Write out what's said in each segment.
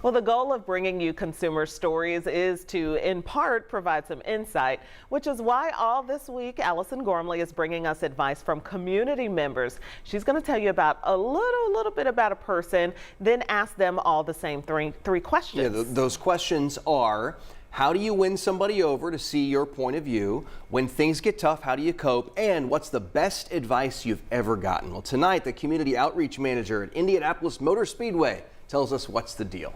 Well, the goal of bringing you consumer stories is to, in part, provide some insight, which is why all this week, Allison Gormley is bringing us advice from community members. She's going to tell you about a little bit about a person, then ask them all the same three questions. Yeah, those questions are: how do you win somebody over to see your point of view? When things get tough, how do you cope? And what's the best advice you've ever gotten? Well, tonight, the community outreach manager at Indianapolis Motor Speedway tells us what's the deal.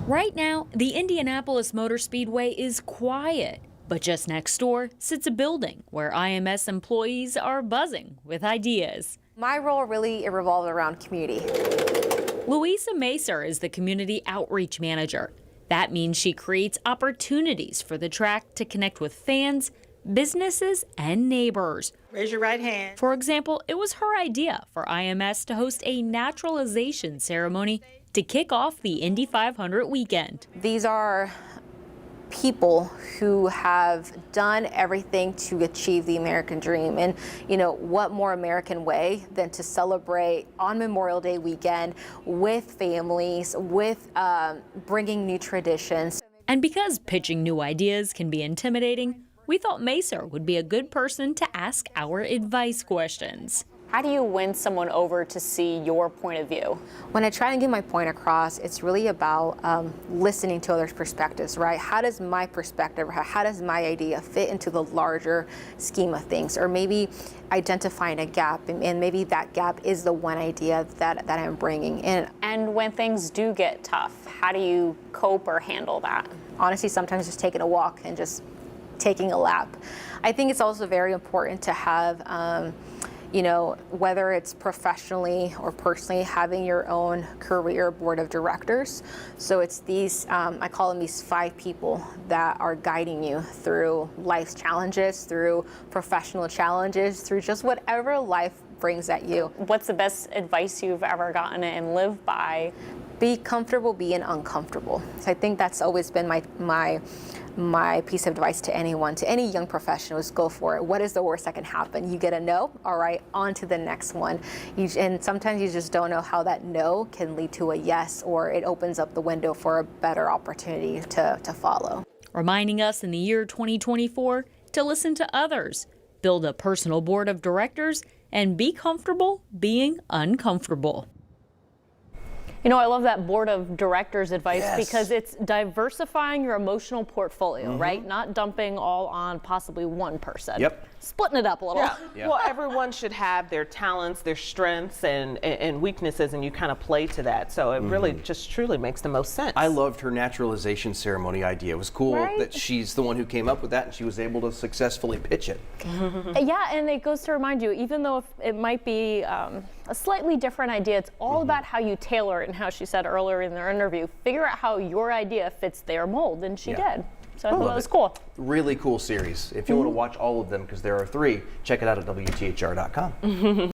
Right now, the Indianapolis Motor Speedway is quiet, but just next door sits a building where IMS employees are buzzing with ideas. My role really revolves around community. Louisa Macer is the community outreach manager. That means she creates opportunities for the track to connect with fans, businesses, and neighbors. Raise your right hand. For example, it was her idea for IMS to host a naturalization ceremony to kick off the Indy 500 weekend. These are people who have done everything to achieve the American dream. And, you know, what more American way than to celebrate on Memorial Day weekend with families, with bringing new traditions. And because pitching new ideas can be intimidating, we thought Macer would be a good person to ask our advice questions. How do you win someone over to see your point of view? When I try to get my point across, it's really about listening to others' perspectives, right? How does my perspective, how does my idea fit into the larger scheme of things? Or maybe identifying a gap, and maybe that gap is the one idea that I'm bringing in. And when things do get tough, how do you cope or handle that? Honestly, sometimes just taking a walk and just taking a lap. I think it's also very important to have you know, whether it's professionally or personally, having your own career board of directors. So it's these, I call them these 5 people that are guiding you through life's challenges, through professional challenges, through just whatever life brings at you. What's the best advice you've ever gotten and live by? Be comfortable being uncomfortable. So I think that's always been my piece of advice to anyone, to any young professional, is go for it. What is the worst that can happen? You get a no, all right, on to the next one. And sometimes you just don't know how that no can lead to a yes, or it opens up the window for a better opportunity to follow. Reminding us in the year 2024 to listen to others, build a personal board of directors, and be comfortable being uncomfortable. You know, I love that board of directors advice, Yes. because it's diversifying your emotional portfolio, right? Not dumping all on possibly one person. Yep. Splitting it up a little. Yeah. Well, everyone should have their talents, their strengths, and weaknesses, and you kind of play to that. So it really just truly makes the most sense. I loved her naturalization ceremony idea. It was cool Right? that she's the one who came up with that, and she was able to successfully pitch it. Yeah, and it goes to remind you, even though it might be a slightly different idea, it's all about how you tailor it, and how she said earlier in their interview, figure out how your idea fits their mold, and she did. So I thought that was cool. Really cool series. If you want to watch all of them, because there are 3, check it out at WTHR.com.